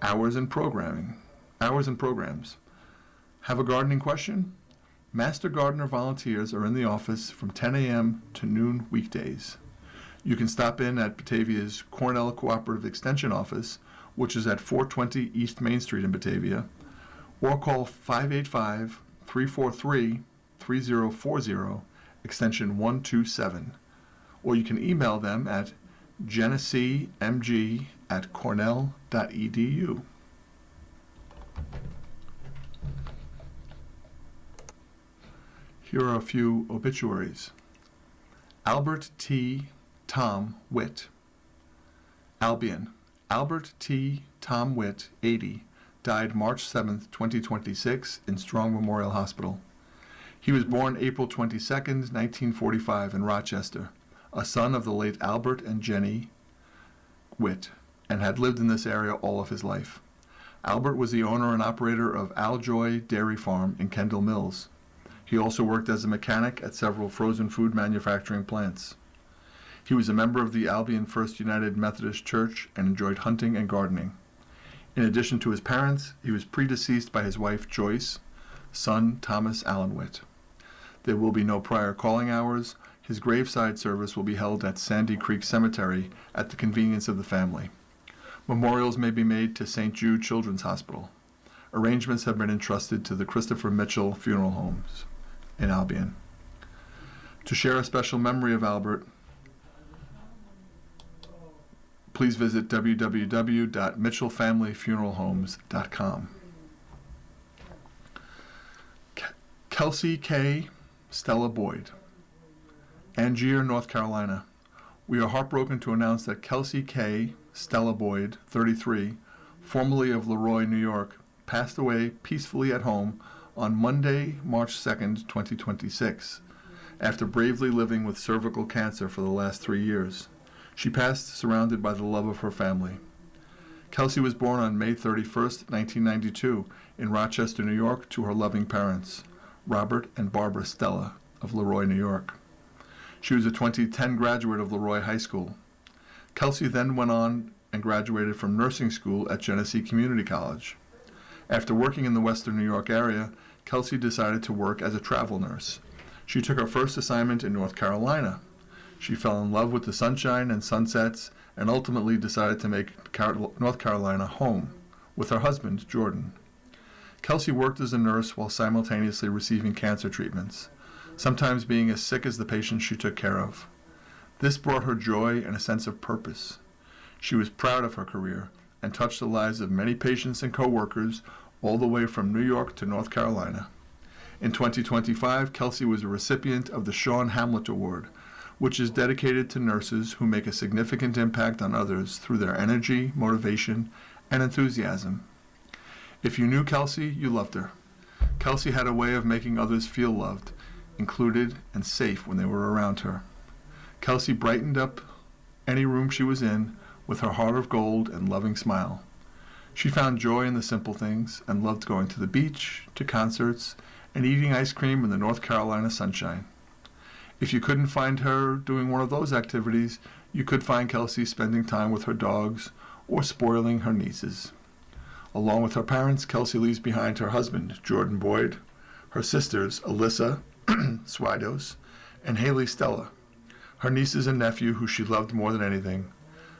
Hours and programs. Have a gardening question? Master gardener volunteers are in the office from 10 a.m. to noon weekdays. You can stop in at Batavia's Cornell Cooperative Extension Office, which is at 420 East Main Street in Batavia, or call 585-343-3040, extension 127. Or you can email them at genesecmg@cornell.edu. Here are a few obituaries. Albert T. Tom Witt. Albion. Albert T. Tom Witt, 80, died March 7, 2026, in Strong Memorial Hospital. He was born April 22, 1945, in Rochester, a son of the late Albert and Jenny Witt, and had lived in this area all of his life. Albert was the owner and operator of Aljoy Dairy Farm in Kendall Mills. He also worked as a mechanic at several frozen food manufacturing plants. He was a member of the Albion First United Methodist Church and enjoyed hunting and gardening. In addition to his parents, he was predeceased by his wife Joyce, son Thomas Allen Witt. There will be no prior calling hours. His graveside service will be held at Sandy Creek Cemetery at the convenience of the family. Memorials may be made to St. Jude Children's Hospital. Arrangements have been entrusted to the Christopher Mitchell Funeral Homes in Albion. To share a special memory of Albert, please visit www.mitchellfamilyfuneralhomes.com. Kelsey K. Stella Boyd. Angier, North Carolina. We are heartbroken to announce that Kelsey K. Stella Boyd, 33, formerly of Leroy, New York, passed away peacefully at home on Monday, March 2nd, 2026, after bravely living with cervical cancer for the last 3 years. She passed surrounded by the love of her family. Kelsey was born on May 31st, 1992, in Rochester, New York, to her loving parents, Robert and Barbara Stella of Leroy, New York. She was a 2010 graduate of Leroy High School. Kelsey then went on and graduated from nursing school at Genesee Community College. After working in the Western New York area, Kelsey decided to work as a travel nurse. She took her first assignment in North Carolina. She fell in love with the sunshine and sunsets and ultimately decided to make North Carolina home with her husband, Jordan. Kelsey worked as a nurse while simultaneously receiving cancer treatments, sometimes being as sick as the patients she took care of. This brought her joy and a sense of purpose. She was proud of her career and touched the lives of many patients and co-workers all the way from New York to North Carolina. In 2025, Kelsey was a recipient of the Sean Hamlet Award, which is dedicated to nurses who make a significant impact on others through their energy, motivation, and enthusiasm. If you knew Kelsey, you loved her. Kelsey had a way of making others feel loved, included, and safe when they were around her. Kelsey brightened up any room she was in with her heart of gold and loving smile. She found joy in the simple things and loved going to the beach, to concerts, and eating ice cream in the North Carolina sunshine. If you couldn't find her doing one of those activities, you could find Kelsey spending time with her dogs or spoiling her nieces. Along with her parents, Kelsey leaves behind her husband, Jordan Boyd, her sisters, Alyssa Swidos, and Haley Stella, her nieces and nephew who she loved more than anything,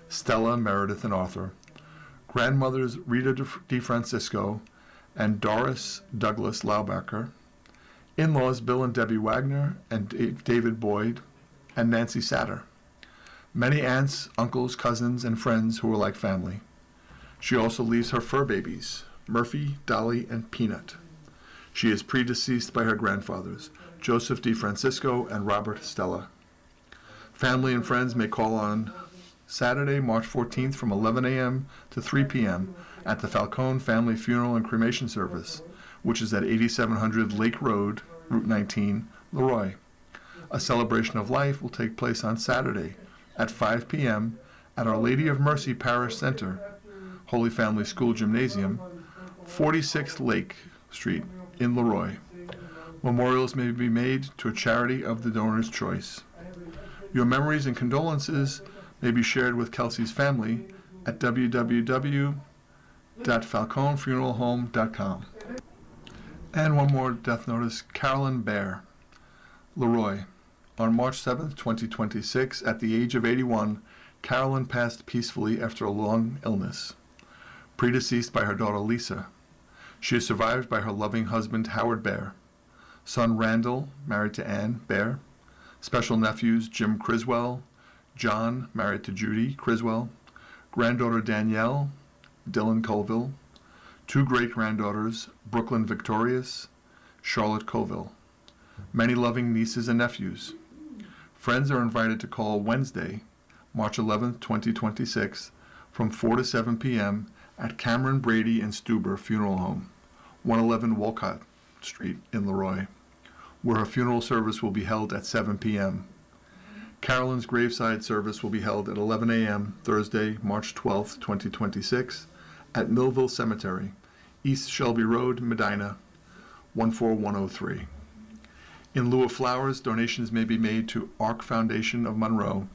Stella, Meredith, and Arthur, grandmothers Rita DeFrancisco and Doris Douglas Laubacher, in-laws Bill and Debbie Wagner and David Boyd, and Nancy Satter, many aunts, uncles, cousins, and friends who were like family. She also leaves her fur babies, Murphy, Dolly, and Peanut. She is predeceased by her grandfathers, Joseph DeFrancisco and Robert Stella. Family and friends may call on Saturday, March 14th from 11 a.m. to 3 p.m. at the Falcone Family Funeral and Cremation Service, which is at 8700 Lake Road, Route 19, Leroy. A celebration of life will take place on Saturday at 5 p.m. at Our Lady of Mercy Parish Center, Holy Family School Gymnasium, 46 Lake Street in Leroy. Memorials may be made to a charity of the donor's choice. Your memories and condolences may be shared with Kelsey's family at www.falconefuneralhome.com. And one more death notice, Carolyn Bear, Leroy. On March 7th, 2026, at the age of 81, Carolyn passed peacefully after a long illness, predeceased by her daughter Lisa. She is survived by her loving husband Howard Bear, son Randall, married to Ann Bear, special nephews Jim Criswell, John, married to Judy Criswell, granddaughter Danielle, Dylan Colville, two great-granddaughters, Brooklyn Victorious, Charlotte Colville, many loving nieces and nephews. Friends are invited to call Wednesday, March 11, 2026, from 4 to 7 p.m. at Cameron Brady and Stuber Funeral Home, 111 Walcott Street in Leroy, where her funeral service will be held at 7 p.m. Carolyn's graveside service will be held at 11 a.m. Thursday, March 12, 2026, at Millville Cemetery, East Shelby Road, Medina, 14103. In lieu of flowers, donations may be made to Arc Foundation of Monroe,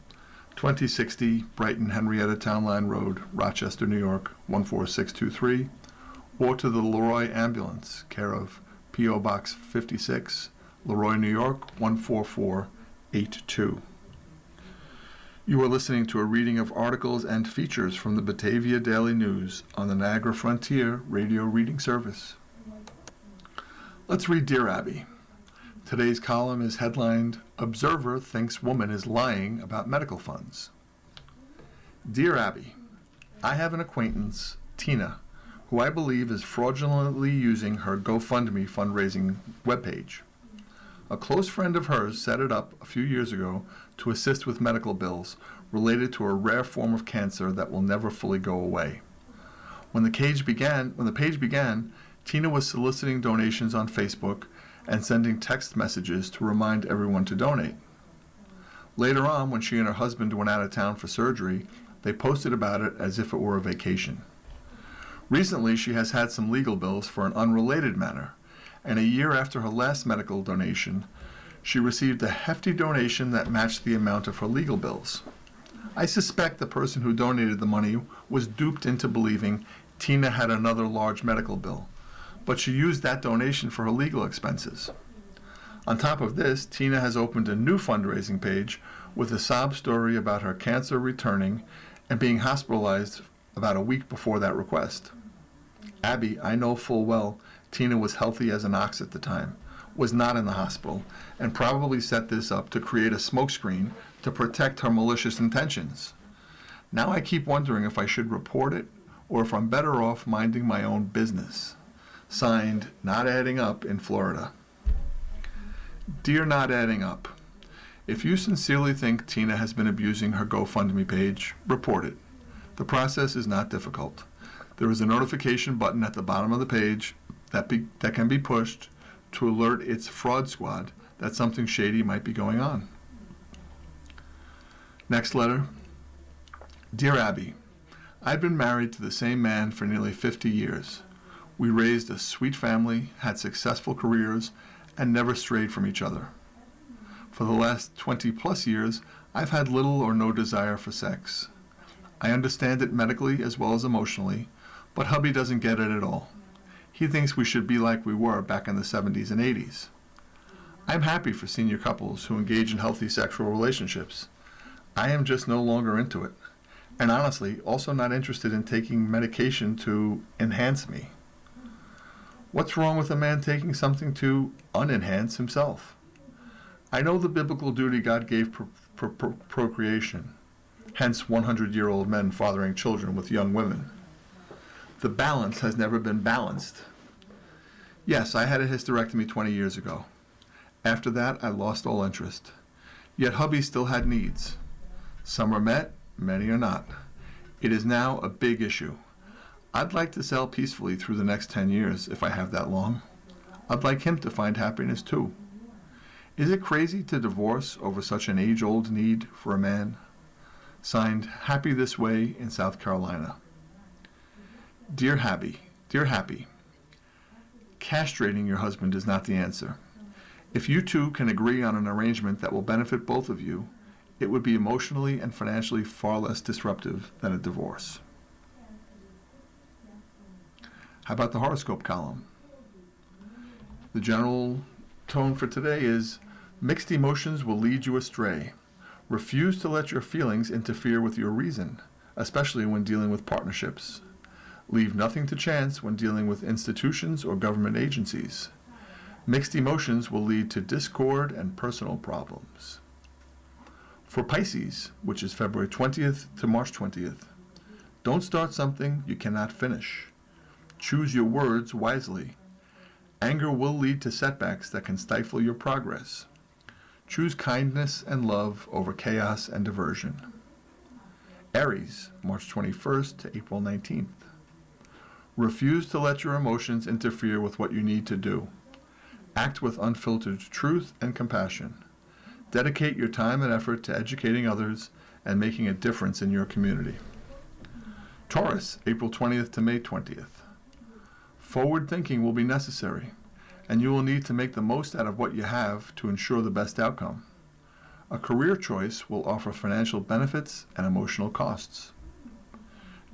2060 Brighton Henrietta Town Line Road, Rochester, New York, 14623, or to the Leroy Ambulance, care of P.O. Box 56, Leroy, New York, 14482. You are listening to a reading of articles and features from the Batavia Daily News on the Niagara Frontier Radio Reading Service. Let's read Dear Abby. Today's column is headlined, Observer Thinks Woman is Lying About Medical Funds. Dear Abby, I have an acquaintance, Tina, who I believe is fraudulently using her GoFundMe fundraising webpage. A close friend of hers set it up a few years ago to assist with medical bills related to a rare form of cancer that will never fully go away. When the page began, Tina was soliciting donations on Facebook and sending text messages to remind everyone to donate. Later on, when she and her husband went out of town for surgery, they posted about it as if it were a vacation. Recently, she has had some legal bills for an unrelated matter, and a year after her last medical donation, she received a hefty donation that matched the amount of her legal bills. I suspect the person who donated the money was duped into believing Tina had another large medical bill, but she used that donation for her legal expenses. On top of this, Tina has opened a new fundraising page with a sob story about her cancer returning and being hospitalized about a week before that request. Abby, I know full well Tina was healthy as an ox at the time, was not in the hospital, and probably set this up to create a smokescreen to protect her malicious intentions. Now I keep wondering if I should report it or if I'm better off minding my own business. Signed, Not Adding Up in Florida. Dear Not Adding Up, if you sincerely think Tina has been abusing her GoFundMe page, report it. The process is not difficult. There is a notification button at the bottom of the page that can be pushed to alert its fraud squad that something shady might be going on. Next letter. Dear Abby, I've been married to the same man for nearly 50 years. We raised a sweet family, had successful careers, and never strayed from each other. For the last 20 plus years, I've had little or no desire for sex. I understand it medically as well as emotionally, but hubby doesn't get it at all. He thinks we should be like we were back in the 70s and 80s. I'm happy for senior couples who engage in healthy sexual relationships. I am just no longer into it, and honestly, also not interested in taking medication to enhance me. What's wrong with a man taking something to unenhance himself? I know the biblical duty God gave procreation, hence 100-year-old men fathering children with young women. The balance has never been balanced. Yes, I had a hysterectomy 20 years ago. After that, I lost all interest. Yet hubby still had needs. Some are met, many are not. It is now a big issue. I'd like to sell peacefully through the next 10 years if I have that long. I'd like him to find happiness too. Is it crazy to divorce over such an age-old need for a man? Signed, Happy This Way in South Carolina. Dear Happy, castrating your husband is not the answer. If you two can agree on an arrangement that will benefit both of you, it would be emotionally and financially far less disruptive than a divorce. How about the horoscope column? The general tone for today is, mixed emotions will lead you astray. Refuse to let your feelings interfere with your reason, especially when dealing with partnerships. Leave nothing to chance when dealing with institutions or government agencies. Mixed emotions will lead to discord and personal problems. For Pisces, which is February 20th to March 20th, don't start something you cannot finish. Choose your words wisely. Anger will lead to setbacks that can stifle your progress. Choose kindness and love over chaos and diversion. Aries, March 21st to April 19th. Refuse to let your emotions interfere with what you need to do. Act with unfiltered truth and compassion. Dedicate your time and effort to educating others and making a difference in your community. Taurus, April 20th to May 20th. Forward thinking will be necessary, and you will need to make the most out of what you have to ensure the best outcome. A career choice will offer financial benefits and emotional costs.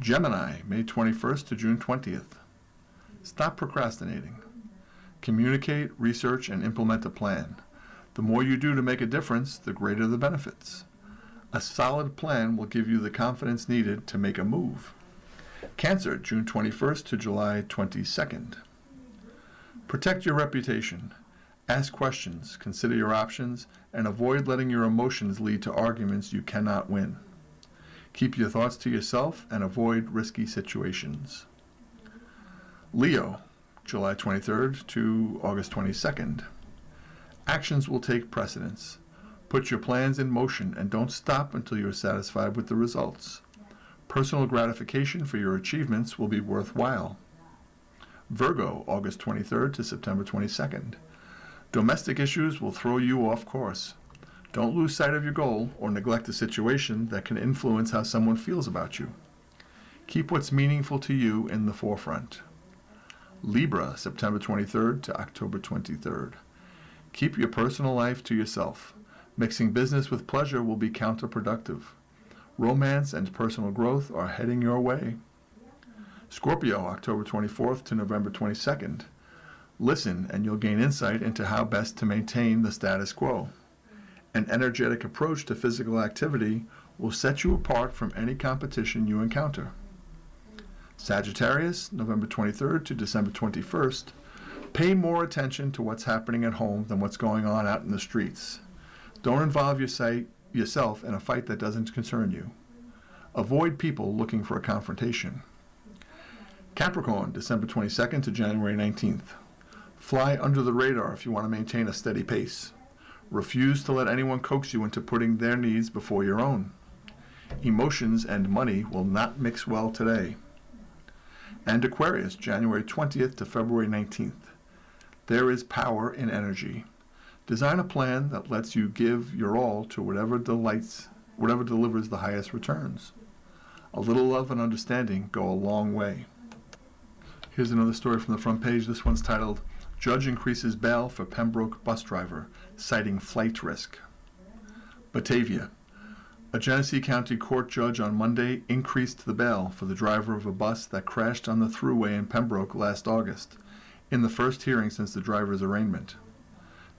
Gemini, May 21st to June 20th. Stop procrastinating. Communicate, research, and implement a plan. The more you do to make a difference, the greater the benefits. A solid plan will give you the confidence needed to make a move. Cancer, June 21st to July 22nd. Protect your reputation. Ask questions, consider your options, and avoid letting your emotions lead to arguments you cannot win. Keep your thoughts to yourself and avoid risky situations. Leo, July 23rd to August 22nd. Actions will take precedence. Put your plans in motion and don't stop until you're satisfied with the results. Personal gratification for your achievements will be worthwhile. Virgo, August 23rd to September 22nd. Domestic issues will throw you off course. Don't lose sight of your goal or neglect a situation that can influence how someone feels about you. Keep what's meaningful to you in the forefront. Libra, September 23rd to October 23rd. Keep your personal life to yourself. Mixing business with pleasure will be counterproductive. Romance and personal growth are heading your way. Scorpio, October 24th to November 22nd. Listen and you'll gain insight into how best to maintain the status quo. An energetic approach to physical activity will set you apart from any competition you encounter. Sagittarius, November 23rd to December 21st. Pay more attention to what's happening at home than what's going on out in the streets. Don't involve yourself in a fight that doesn't concern you. Avoid people looking for a confrontation. Capricorn, December 22nd to January 19th. Fly under the radar if you want to maintain a steady pace. Refuse to let anyone coax you into putting their needs before your own. Emotions and money will not mix well today. And Aquarius, January 20th to February 19th. There is power in energy. Design a plan that lets you give your all to whatever delivers the highest returns. A little love and understanding go a long way. Here's another story from the front page. This one's titled, Judge Increases Bail for Pembroke Bus Driver, Citing Flight Risk. Batavia. A Genesee County Court judge on Monday increased the bail for the driver of a bus that crashed on the thruway in Pembroke last August, in the first hearing since the driver's arraignment.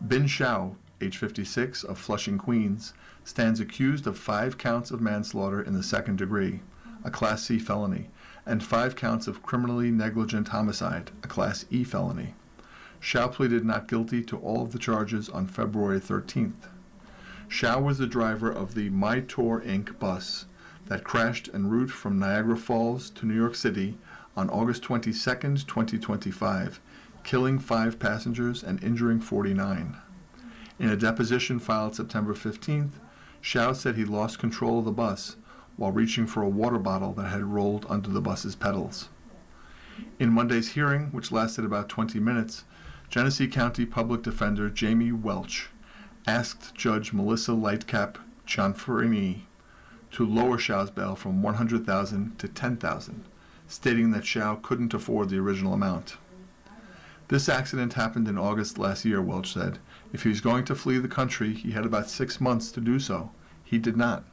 Bin Shao, age 56, of Flushing, Queens, stands accused of 5 counts of manslaughter in the second degree, a Class C felony, and 5 counts of criminally negligent homicide, a Class E felony. Shao pleaded not guilty to all of the charges on February 13th. Shao was the driver of the My Tour Inc. bus that crashed en route from Niagara Falls to New York City on August 22, 2025, killing 5 passengers and injuring 49. In a deposition filed September 15th, Shao said he lost control of the bus while reaching for a water bottle that had rolled under the bus's pedals. In Monday's hearing, which lasted about 20 minutes, Genesee County Public Defender Jamie Welch asked Judge Melissa Lightcap Cianfrini to lower Shao's bail from $100,000 to $10,000, stating that Shao couldn't afford the original amount. This accident happened in August last year, Welch said. If he was going to flee the country, he had about 6 months to do so. He did not.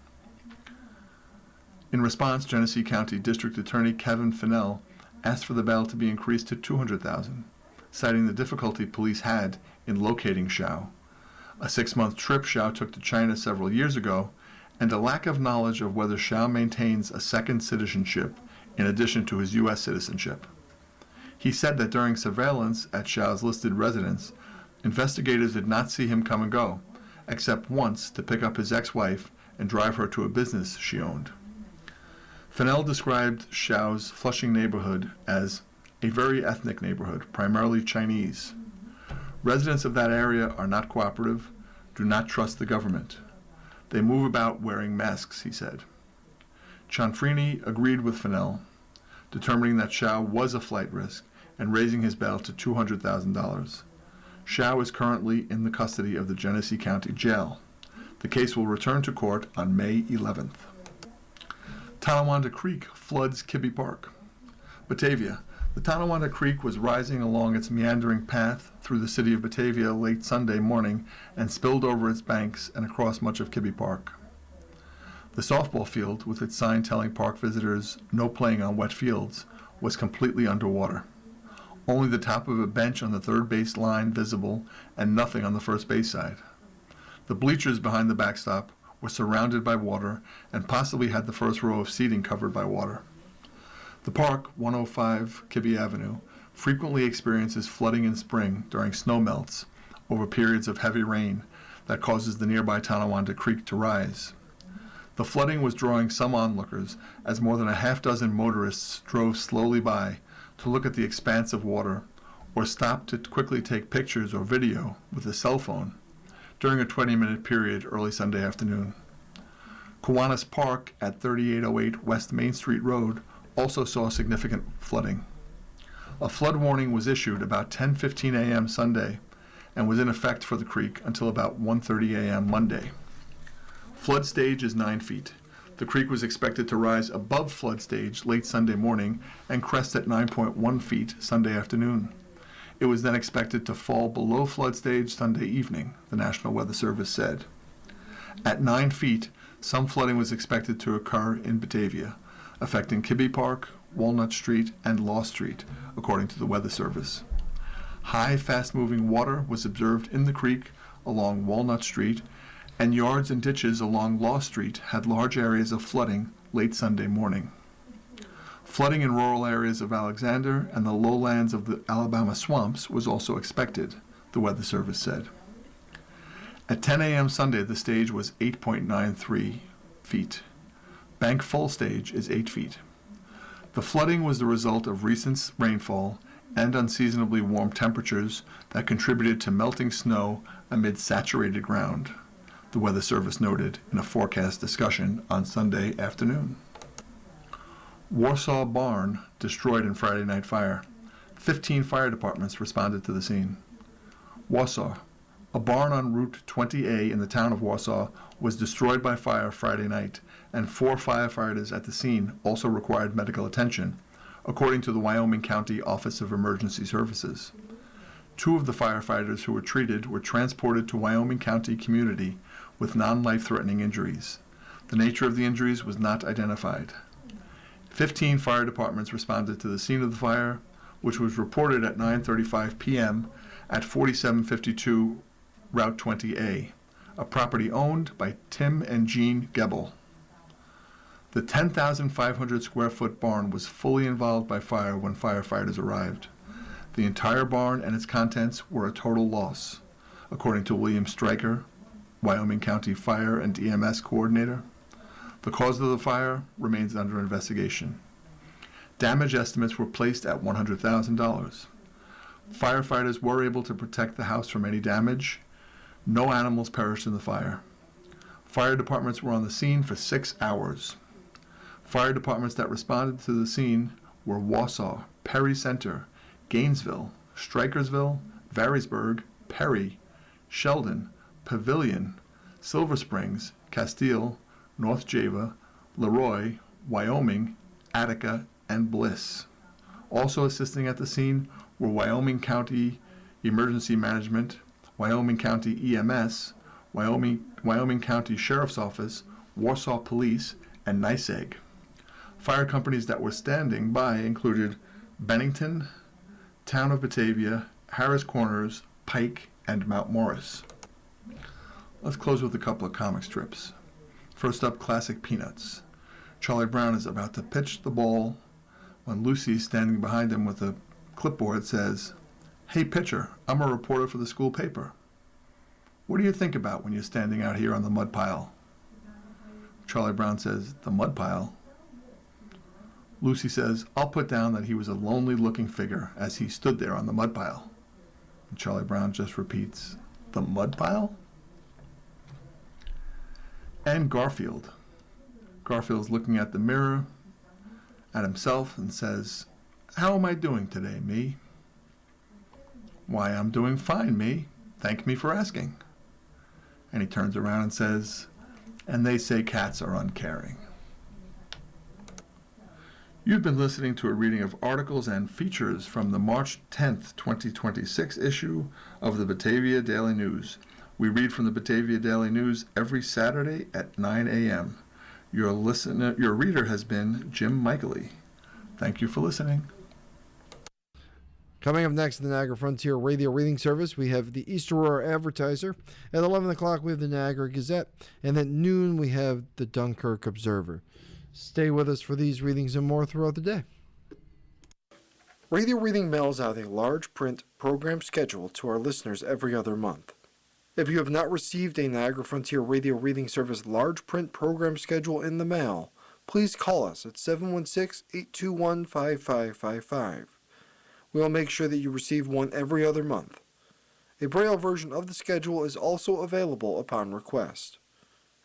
In response, Genesee County District Attorney Kevin Fennell asked for the bail to be increased to $200,000, citing the difficulty police had in locating Shao, a 6-month trip Shao took to China several years ago, and a lack of knowledge of whether Shao maintains a second citizenship in addition to his U.S. citizenship. He said that during surveillance at Shao's listed residence, investigators did not see him come and go, except once to pick up his ex-wife and drive her to a business she owned. Fennell described Shao's Flushing neighborhood as a very ethnic neighborhood, primarily Chinese. Residents of that area are not cooperative, do not trust the government. They move about wearing masks, he said. Cianfrini agreed with Fennell, determining that Shao was a flight risk and raising his bail to $200,000. Shao is currently in the custody of the Genesee County Jail. The case will return to court on May 11th. Tonawanda Creek floods Kibbe Park. Batavia. The Tonawanda Creek was rising along its meandering path through the city of Batavia late Sunday morning and spilled over its banks and across much of Kibbe Park. The softball field, with its sign telling park visitors no playing on wet fields, was completely underwater. Only the top of a bench on the third base line visible and nothing on the first base side. The bleachers behind the backstop were surrounded by water and possibly had the first row of seating covered by water. The park, 105 Kibbe Avenue, frequently experiences flooding in spring during snow melts over periods of heavy rain that causes the nearby Tonawanda Creek to rise. The flooding was drawing some onlookers as more than a half-dozen motorists drove slowly by to look at the expanse of water or stopped to quickly take pictures or video with a cell phone during a 20-minute period early Sunday afternoon. Kiwanis Park at 3808 West Main Street Road also saw significant flooding. A flood warning was issued about 10:15 a.m. Sunday and was in effect for the creek until about 1:30 a.m. Monday. Flood stage is 9 feet. The creek was expected to rise above flood stage late Sunday morning and crest at 9.1 feet Sunday afternoon. It was then expected to fall below flood stage Sunday evening, the National Weather Service said. At 9 feet, some flooding was expected to occur in Batavia, affecting Kibbe Park, Walnut Street, and Law Street, according to the Weather Service. High, fast-moving water was observed in the creek along Walnut Street, and yards and ditches along Law Street had large areas of flooding late Sunday morning. Flooding in rural areas of Alexander and the lowlands of the Alabama swamps was also expected, the Weather Service said. At 10 a.m. Sunday, the stage was 8.93 feet. Bank full stage is 8 feet. The flooding was the result of recent rainfall and unseasonably warm temperatures that contributed to melting snow amid saturated ground, the Weather Service noted in a forecast discussion on Sunday afternoon. Warsaw barn destroyed in Friday night fire. 15 fire departments responded to the scene. Warsaw. A barn on Route 20A in the town of Warsaw was destroyed by fire Friday night, and 4 firefighters at the scene also required medical attention, according to the Wyoming County Office of Emergency Services. 2 of the firefighters who were treated were transported to Wyoming County Community with non-life-threatening injuries. The nature of the injuries was not identified. 15 fire departments responded to the scene of the fire, which was reported at 9:35 p.m. at 4752 Route 20A, a property owned by Tim and Jean Gebel. The 10,500 square foot barn was fully involved by fire when firefighters arrived. The entire barn and its contents were a total loss, according to William Stryker, Wyoming County Fire and EMS Coordinator. The cause of the fire remains under investigation. Damage estimates were placed at $100,000. Firefighters were able to protect the house from any damage. No animals perished in the fire. Fire departments were on the scene for 6 hours. Fire departments that responded to the scene were Wausau, Perry Center, Gainesville, Strikersville, Varysburg, Perry, Sheldon, Pavilion, Silver Springs, Castile, North Java, Leroy, Wyoming, Attica, and Bliss. Also assisting at the scene were Wyoming County Emergency Management, Wyoming County EMS, Wyoming County Sheriff's Office, Warsaw Police, and NYSEG. Fire companies that were standing by included Bennington, Town of Batavia, Harris Corners, Pike, and Mount Morris. Let's close with a couple of comic strips. First up, classic Peanuts. Charlie Brown is about to pitch the ball when Lucy, standing behind him with a clipboard, says, "Hey pitcher, I'm a reporter for the school paper. What do you think about when you're standing out here on the mud pile?" Charlie Brown says, "The mud pile?" Lucy says, "I'll put down that he was a lonely-looking figure as he stood there on the mud pile." And Charlie Brown just repeats, "The mud pile?" And Garfield. Garfield's looking at the mirror, at himself, and says, "How am I doing today, me?" "Why, I'm doing fine, me. Thank me for asking." And he turns around and says, "And they say cats are uncaring." You've been listening to a reading of articles and features from the March 10th, 2026 issue of the Batavia Daily News. We read from the Batavia Daily News every Saturday at 9 a.m. Your reader has been Jim Michaely. Thank you for listening. Coming up next in the Niagara Frontier Radio Reading Service, we have the East Aurora Advertiser. At 11 o'clock, we have the Niagara Gazette. And at noon, we have the Dunkirk Observer. Stay with us for these readings and more throughout the day. Radio Reading mails out a large print program schedule to our listeners every other month. If you have not received a Niagara Frontier Radio Reading Service large print program schedule in the mail, please call us at 716-821-5555. We will make sure that you receive one every other month. A Braille version of the schedule is also available upon request.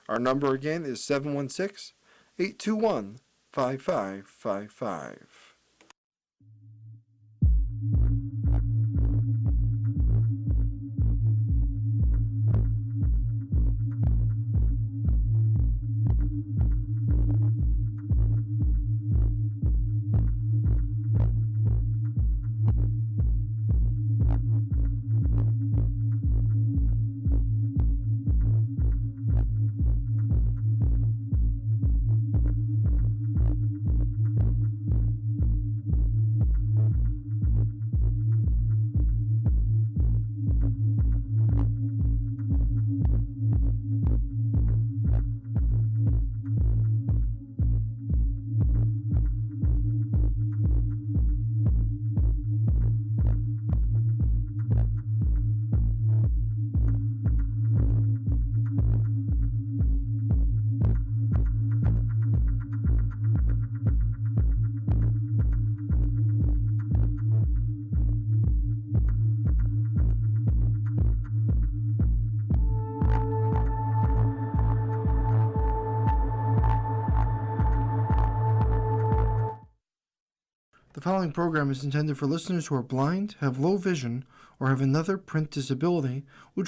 Our number again is 716-821-5555. following program is intended for listeners who are blind, have low vision, or have another print disability, which